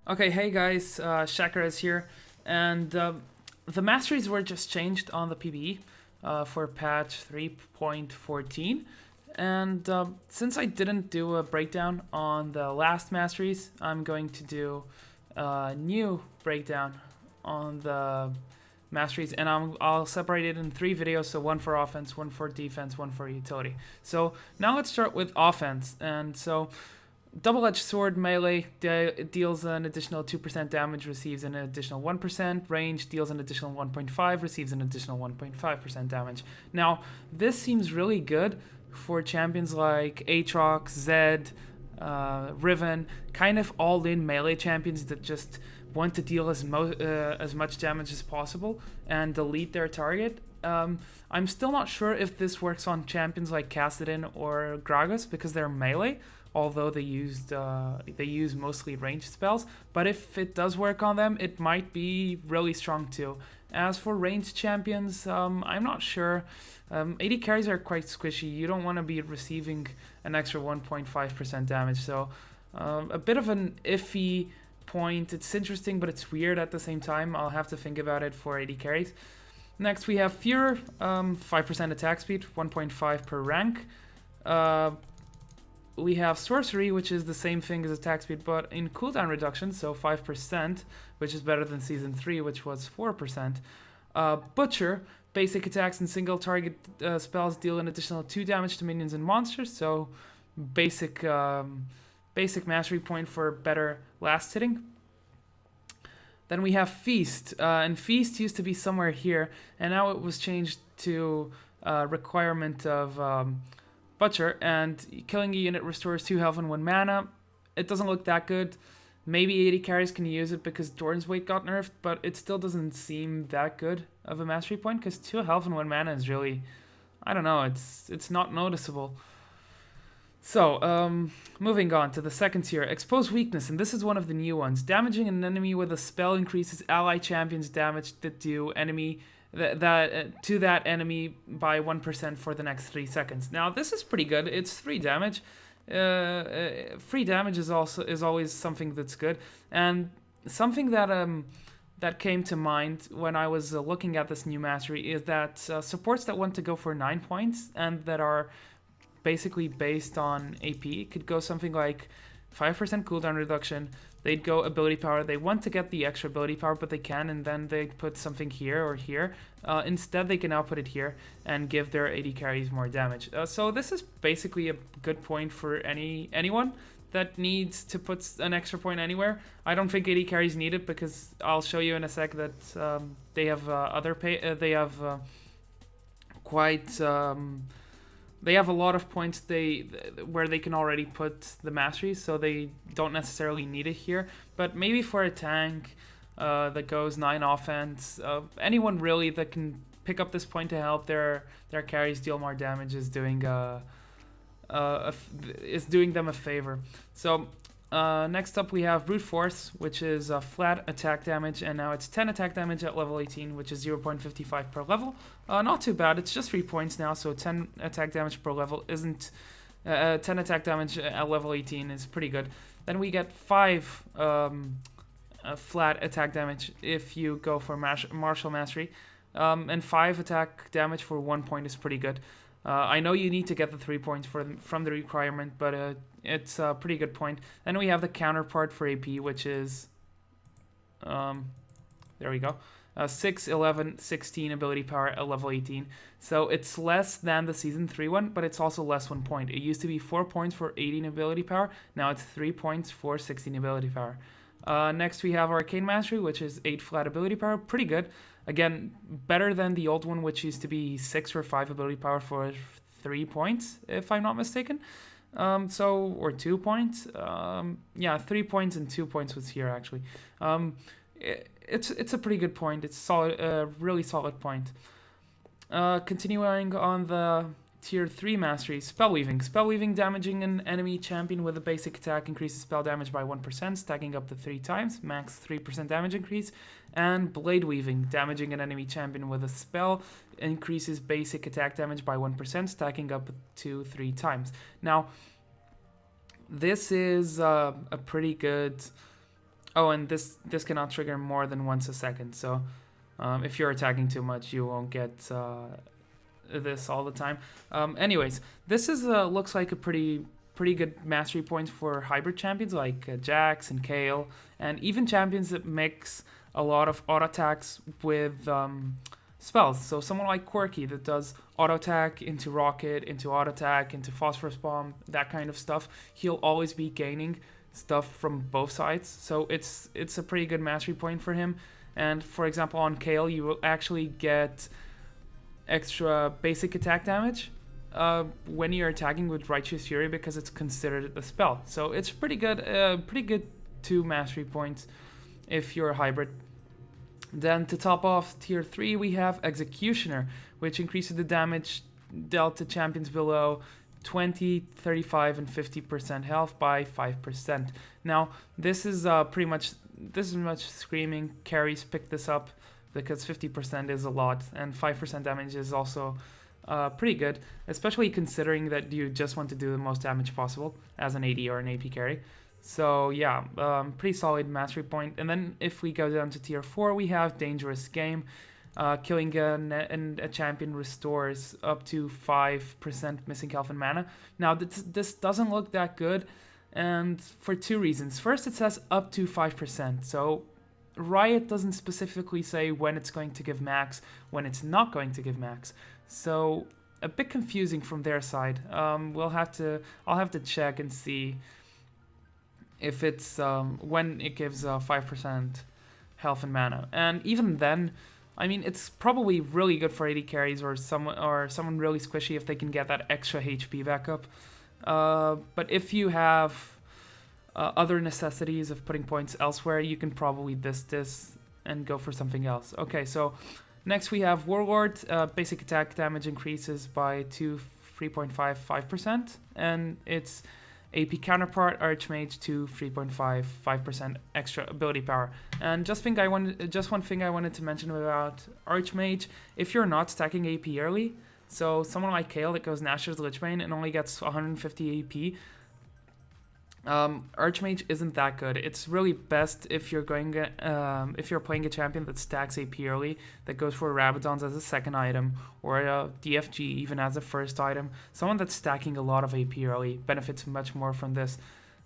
Okay, hey guys, Shakarez here, and the masteries were just changed on the PBE for patch 3.14, and since I didn't do a breakdown on the last masteries, I'm going to do a new breakdown on the masteries, and I'll separate it in 3 videos, so one for offense, one for defense, one for utility. So now let's start with offense, and so double-edged sword melee deals an additional 2% damage, receives an additional 1%. Range deals an additional 1.5, receives an additional 1.5% damage. Now, this seems really good for champions like Aatrox, Zed, Riven, kind of all-in melee champions that just want to deal as much damage as possible and delete their target. I'm still not sure if this works on champions like Kassadin or Gragas because they're melee, although they use mostly ranged spells. But if it does work on them, it might be really strong too. As for ranged champions, I'm not sure. AD carries are quite squishy. You don't want to be receiving an extra 1.5% damage, so a bit of an iffy point. It's interesting, but it's weird at the same time. I'll have to think about it for AD carries. Next, we have Fear, 5% attack speed, 1.5 per rank. We have Sorcery, which is the same thing as attack speed, but in cooldown reduction, so 5%, which is better than Season 3, which was 4%. Butcher, basic attacks and single target spells deal an additional 2 damage to minions and monsters, so basic mastery point for better last hitting. Then we have Feast, and Feast used to be somewhere here, and now it was changed to requirement of Butcher, and killing a unit restores 2 health and 1 mana. It doesn't look that good. Maybe 80 carries can use it because Doran's Weight got nerfed, but it still doesn't seem that good of a mastery point because 2 health and 1 mana is really, I don't know, it's not noticeable. So, moving on to the second tier, Expose Weakness, and this is one of the new ones. Damaging an enemy with a spell increases ally champions damage that do enemy to that enemy by 1% for the next 3 seconds. Now this is pretty good. It's 3 damage. Free damage is always something that's good, and something that came to mind when I was looking at this new mastery is that supports that want to go for 9 points and that are basically based on AP could go something like 5% cooldown reduction. They'd go ability power. They want to get the extra ability power, but they can, and then they put something here or here. Instead, they can now put it here and give their AD carries more damage. So this is basically a good point for anyone that needs to put an extra point anywhere. I don't think AD carries need it because I'll show you in a sec that they have quite. They have a lot of points where they can already put the masteries, so they don't necessarily need it here. But maybe for a tank that goes 9 offense, anyone really that can pick up this point to help their carries deal more damage is doing them a favor. So next up we have Brute Force, which is flat attack damage, and now it's 10 attack damage at level 18, which is 0.55 per level. Not too bad. It's just 3 points now, so 10 attack damage per level isn't... 10 attack damage at level 18 is pretty good. Then we get 5 flat attack damage if you go for Martial Mastery, and 5 attack damage for 1 point is pretty good. I know you need to get the 3 points from the requirement, but it's a pretty good point. Then we have the counterpart for AP, which is, there we go, 6, 11, 16 ability power at level 18. So it's less than the Season 3 one, but it's also less 1 point. It used to be 4 points for 18 ability power. Now it's 3 points for 16 ability power. Next we have Arcane Mastery, which is 8 flat ability power. Pretty good. Again, better than the old one, which used to be 6 or 5 ability power for 3 points, if I'm not mistaken. Or 2 points. Yeah, 3 points and 2 points was here actually. It's a pretty good point. It's solid, really solid point. Continuing on the Tier 3 Mastery, Spellweaving. Spellweaving, damaging an enemy champion with a basic attack increases spell damage by 1%, stacking up to 3 times, max 3% damage increase. And Blade Weaving, damaging an enemy champion with a spell increases basic attack damage by 1%, stacking up to 3 times. Now, this is a pretty good Oh, and this cannot trigger more than once a second. So if you're attacking too much, you won't get this all the time. Anyways, this is looks like a pretty good mastery point for hybrid champions like Jax and Kale, and even champions that mix a lot of auto attacks with spells. So someone like Quirky that does auto attack into rocket, into auto attack, into phosphorus bomb, that kind of stuff. He'll always be gaining stuff from both sides. So it's a pretty good mastery point for him. And for example, on Kale, you will actually get extra basic attack damage when you're attacking with Righteous Fury because it's considered a spell. So it's pretty good 2 mastery points if you're a hybrid. Then to top off tier 3 we have Executioner, which increases the damage dealt to champions below 20, 35, and 50% health by 5%. Now this is much screaming. Carries pick this up because 50% is a lot, and 5% damage is also pretty good, especially considering that you just want to do the most damage possible as an AD or an AP carry. So yeah, pretty solid mastery point. And then if we go down to tier 4, we have Dangerous Game. Killing a champion restores up to 5% missing health and mana. Now this doesn't look that good, and for 2 reasons. First, it says up to 5%, so Riot doesn't specifically say when it's going to give max, when it's not going to give max. So a bit confusing from their side. I'll have to check and see if it's when it gives 5% health and mana. And even then, I mean, it's probably really good for AD carries or someone really squishy if they can get that extra HP back up. But if you have other necessities of putting points elsewhere, you can probably this and go for something else. Okay, so next we have Warlord. Basic attack damage increases by 3.55%, and its AP counterpart Archmage to 3.55% extra ability power. And just one thing I wanted to mention about Archmage: if you're not stacking AP early, so someone like Kale that goes Nashor's Lichbane and only gets 150 AP, Archmage isn't that good. It's really best if you're playing a champion that stacks AP early, that goes for Rabadons as a second item, or a DFG even as a first item. Someone that's stacking a lot of AP early benefits much more from this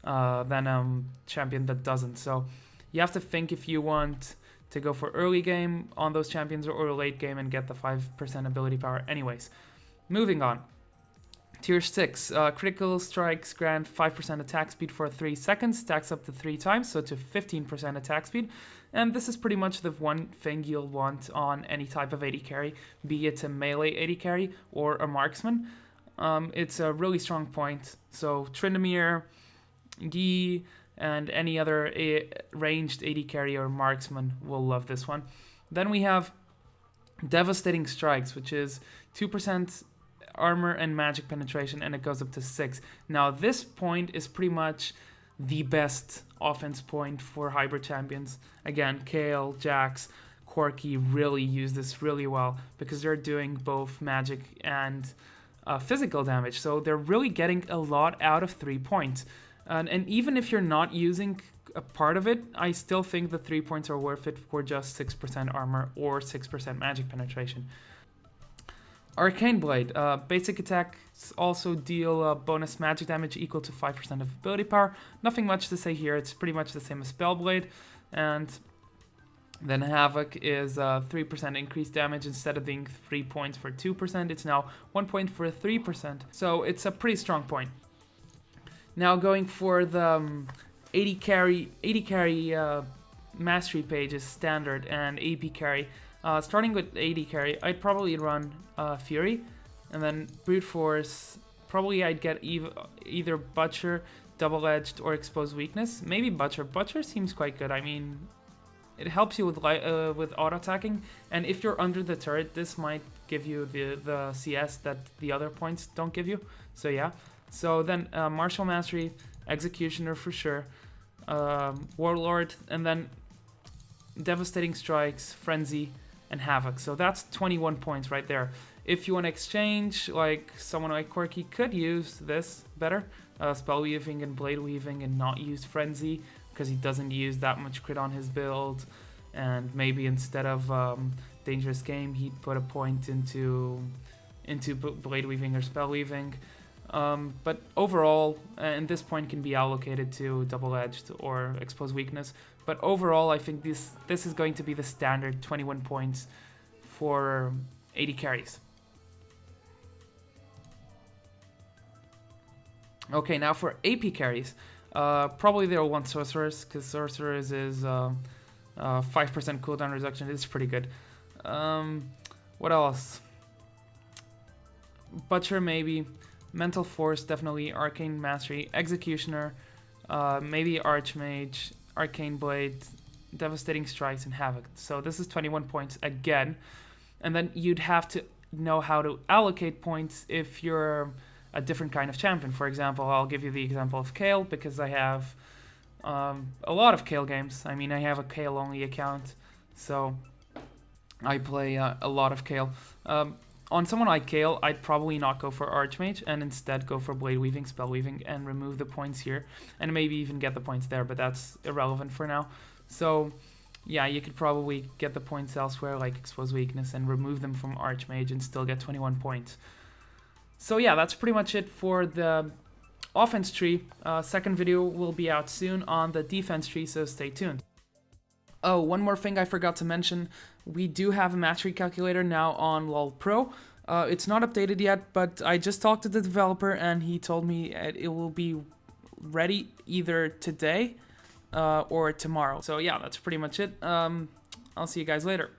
than a champion that doesn't. So you have to think if you want to go for early game on those champions or late game and get the 5% ability power. Anyways, moving on. Tier 6, critical strikes grant 5% attack speed for 3 seconds, stacks up to 3 times, so to 15% attack speed. And this is pretty much the one thing you'll want on any type of AD carry, be it a melee AD carry or a marksman. It's a really strong point, so Tryndamere, Yi, and any other ranged AD carry or marksman will love this one. Then we have Devastating Strikes, which is 2% armor and magic penetration, and it goes up to 6. Now this point is pretty much the best offense point for hybrid champions. Again, Kale, Jax, Quirky really use this really well because they're doing both magic and physical damage, so they're really getting a lot out of 3 points. And even if you're not using a part of it, I still think the 3 points are worth it for just 6% armor or 6% magic penetration. Arcane Blade. Basic attacks also deal bonus magic damage equal to 5% of ability power. Nothing much to say here. It's pretty much the same as Spellblade. And then Havoc is 3% increased damage. Instead of being 3 points for 2%, it's now 1 point for 3%. So it's a pretty strong point. Now going for the 80 carry mastery pages, standard and AP carry. Starting with AD carry, I'd probably run Fury, and then Brute Force. Probably I'd get either Butcher, Double-Edged, or Exposed Weakness. Maybe Butcher. Butcher seems quite good. I mean, it helps you with auto-attacking, and if you're under the turret, this might give you the CS that the other points don't give you. So yeah. So then Martial Mastery, Executioner for sure, Warlord, and then Devastating Strikes, Frenzy, and Havoc. So that's 21 points right there. If you want to exchange, like someone like Quirky could use this better, Spell Weaving and Blade Weaving, and not use Frenzy, because he doesn't use that much crit on his build, and maybe instead of Dangerous Game he'd put a point into Blade Weaving or Spell Weaving. But overall, and this point can be allocated to Double Edged or Expose Weakness, but overall I think this is going to be the standard 21 points for 80 carries. Okay, now for AP carries, probably they'll want Sorceress, because Sorceress is 5% cooldown reduction. It's pretty good. What else? Butcher maybe, Mental Force definitely, Arcane Mastery, Executioner, maybe Archmage, Arcane Blade, Devastating Strikes, and Havoc. So this is 21 points again, and then you'd have to know how to allocate points if you're a different kind of champion. For example, I'll give you the example of Kayle, because I have a lot of Kayle games. I mean, I have a Kayle only account, so I play a lot of Kayle. On someone like Kayle, I'd probably not go for Archmage and instead go for Blade Weaving, Spell Weaving, and remove the points here, and maybe even get the points there, but that's irrelevant for now. So yeah, you could probably get the points elsewhere, like Expose Weakness, and remove them from Archmage and still get 21 points. So yeah, that's pretty much it for the offense tree. Second video will be out soon on the defense tree, so stay tuned. Oh, one more thing I forgot to mention. We do have a mastery calculator now on LoL Pro. It's not updated yet, but I just talked to the developer and he told me it will be ready either today or tomorrow. So yeah, that's pretty much it. I'll see you guys later.